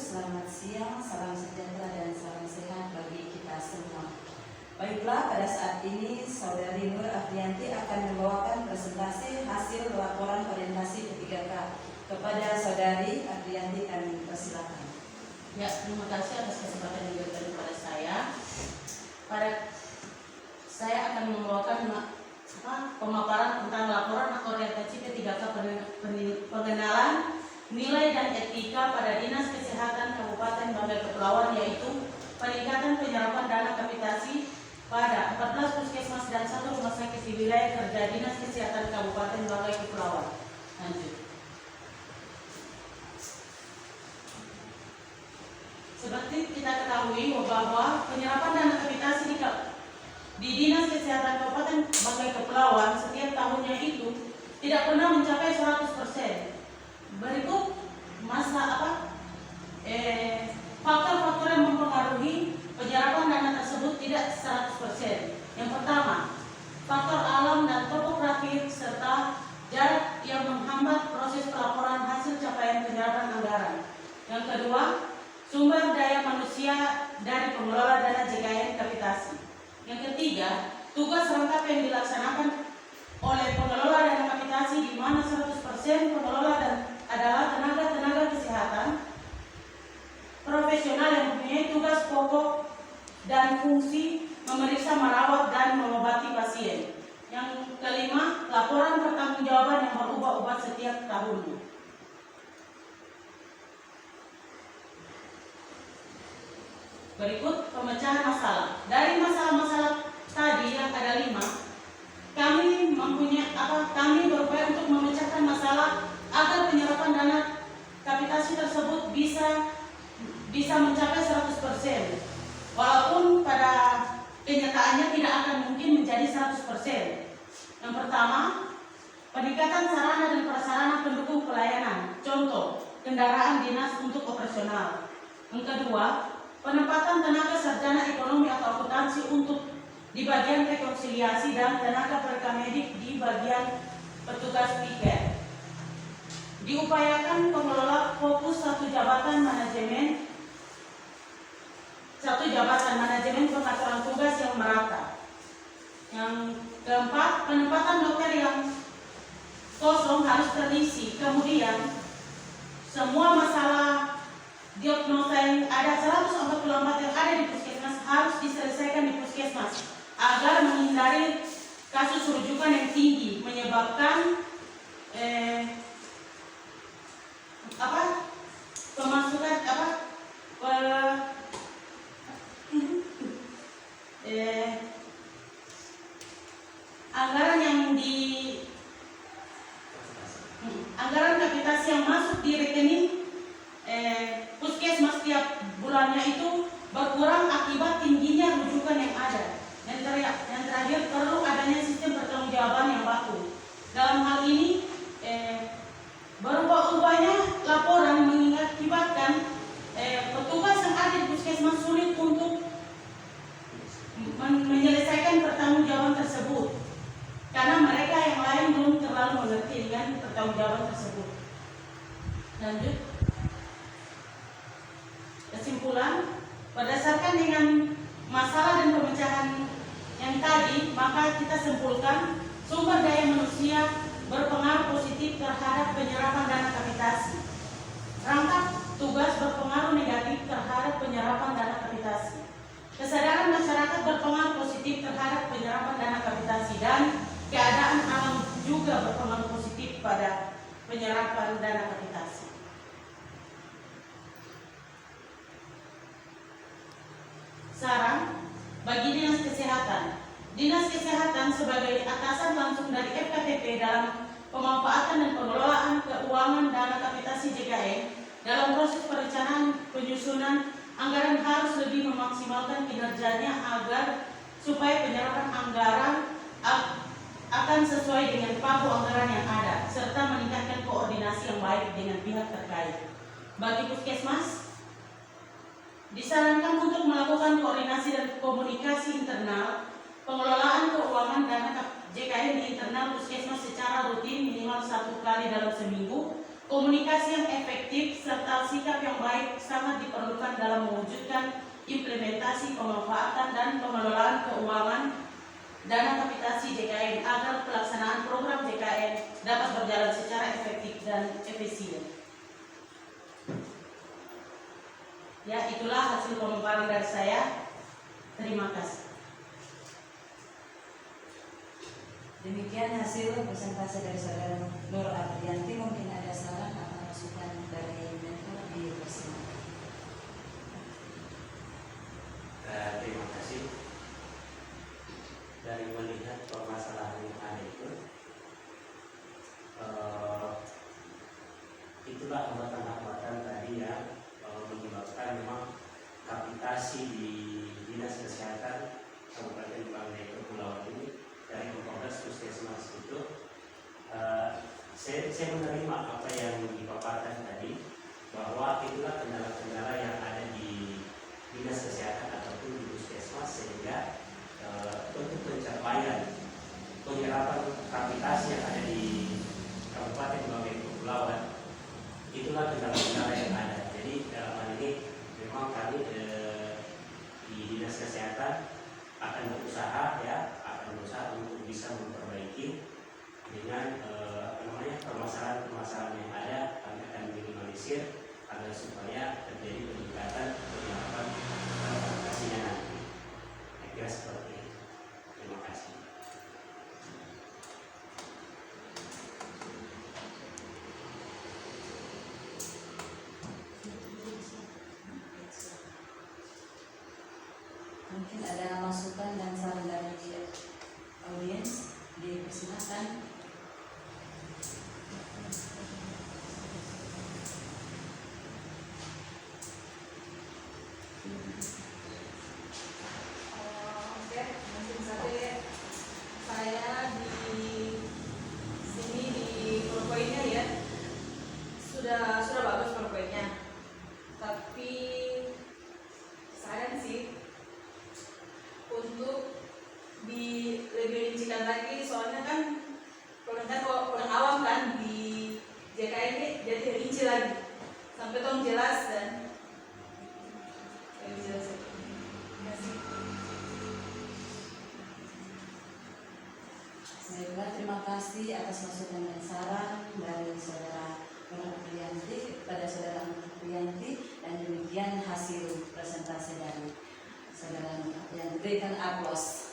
selamat siang, salam sejahtera dan salam sehat bagi kita semua. Baiklah, pada saat ini Saudari Nur Afrianti akan membawakan presentasi hasil laporan orientasi P3K. Kepada Saudari Afrianti kami persilakan. Ya, terima kasih atas kesempatan yang diberikan kepada saya. Saya akan membawakan pemaparan tentang laporan orientasi P3K pengenalan nilai dan etika pada Dinas Kesehatan Kabupaten Banggai Kepulauan, yaitu peningkatan penyerapan dana kapitasi pada 14 puskesmas dan 1 rumah sakit di wilayah kerja Dinas Kesehatan Kabupaten Banggai Kepulauan. Lanjut. Seperti kita ketahui bahwa penyerapan dana kapitasi di Dinas Kesehatan Kabupaten Banggai Kepulauan setiap tahunnya itu tidak pernah mencapai 100%. Berikut faktor-faktor yang mempengaruhi penyerapan dana tersebut tidak 100%. Yang pertama, faktor alam dan topografi serta jarak yang menghambat proses pelaporan hasil capaian penyerapan anggaran. Yang kedua, sumber daya manusia dari pengelola dana JKN kapitasi. Yang ketiga, tugas rangkap yang dilaksanakan oleh pengelola dana kapitasi, di mana 100% pengelola dan adalah tenaga kesehatan profesional yang mempunyai tugas pokok dan fungsi memeriksa, merawat, dan mengobati pasien. Yang kelima, laporan pertanggungjawaban yang berubah-ubah setiap tahunnya. Berikut pemecahan masalah. Dari masalah-masalah tadi yang ada 5, kami berupaya untuk memecahkan masalah agar penyerapan dana kapitasi tersebut bisa mencapai 100%. Walaupun pada kenyataannya tidak akan mungkin menjadi 100%. Yang pertama, peningkatan sarana dan prasarana pendukung pelayanan. Contoh, kendaraan dinas untuk operasional. Yang kedua, penempatan tenaga sarjana ekonomi atau akuntansi untuk di bagian rekonsiliasi dan tenaga perekamedik di bagian petugas piket. Diupayakan pengelola fokus satu jabatan manajemen pengaturan tugas yang merata. Yang keempat, penempatan dokter yang kosong harus terisi. Kemudian semua masalah diagnosa yang ada 144 yang ada di puskesmas harus diselesaikan di puskesmas agar menghindari kasus rujukan yang tinggi menyebabkan anggaran kapitasi yang masuk di rekening puskesmas setiap bulannya itu berkurang akibat tingginya rujukan yang ada. Yang terakhir, perlu adanya sistem pertanggungjawaban yang baku. Dalam hal ini berubah-ubahnya laporan mengakibatkan petugas yang ada di puskesmas sulit untuk menyelesaikan pertanggungjawaban tersebut karena mereka yang lain belum terlalu mengerti dengan pertanggungjawaban tersebut. Lanjut. Kesimpulan, berdasarkan dengan masalah dan pemecahan yang tadi, maka kita simpulkan sumber daya manusia berpengaruh positif terhadap penyerapan dana kapitasi. Rangkap tugas berpengaruh negatif terhadap penyerapan dana kapitasi. Kesadaran masyarakat berpengaruh positif terhadap penyerapan dana kapitasi, dan keadaan alam juga berpengaruh positif pada penyerapan dana kapitasi. Saran bagi Dinas Kesehatan. Dinas Kesehatan sebagai atasan langsung dari FKTP dalam pemanfaatan dan pengelolaan keuangan dana kapitasi JKN dalam proses perencanaan penyusunan anggaran harus lebih memaksimalkan kinerjanya agar supaya penyerapan anggaran akan sesuai dengan pagu anggaran yang ada serta meningkatkan koordinasi yang baik dengan pihak terkait. Bagi puskesmas, disarankan untuk melakukan koordinasi dan komunikasi internal pengelolaan keuangan dana JKN di internal puskesmas secara rutin minimal 1 kali dalam seminggu. Komunikasi yang efektif serta sikap yang baik sangat mewujudkan implementasi pemanfaatan dan pengelolaan keuangan dana kapitasi JKN agar pelaksanaan program JKN dapat berjalan secara efektif dan efisien. Ya, itulah hasil pemaparan dari saya. Terima kasih. Demikian hasil presentasi dari Saudara Nur Afrianti. Mungkin ada saran atau masukan dari mentor di persidangan. Terima kasih. Dari melihat permasalahan yang ada itulah hambatan-hambatan tadi yang menyebabkan memang kapitasi di Dinas Kesehatan Kabupaten Banggai Kepulauan ini dari 14 puskesmas itu, saya menerima apa yang dipaparkan tadi, bahwa itulah kendala-kendala yang ada di Dinas Kesehatan ataupun di puskesmas, sehingga untuk pencapaian penyerapan kapitasi yang ada di Kabupaten Banggai Kepulauan, itulah kendala-kendala yang ada. Jadi dalam hal ini memang kami di Dinas Kesehatan akan berusaha untuk bisa memperbaiki dengan permasalahan-permasalahan yang ada. Kami akan minimalisir agar supaya terjadi peningkatan penyerapan kapitasinya nanti. Saya kira seperti itu. Terima kasih. Mungkin ada masukan dan saran dari audiens, dipersilakan. Oke, mungkin saja saya di sini di PowerPoint-nya ya sudah bagus PowerPoint-nya, tapi sayang sih untuk lebih rincikan lagi, soalnya kan kalau orang awam kan di JK ini jadi rinci lagi sampai tong jelas dan lebih jelas. Terima kasih. Baiklah, terima kasih atas masukan dan saran dari Saudara Nur Afrianti kepada Saudara Nur Afrianti, dan demikian hasil presentasi dari Saudara Nur Afrianti. Berikan aplaus.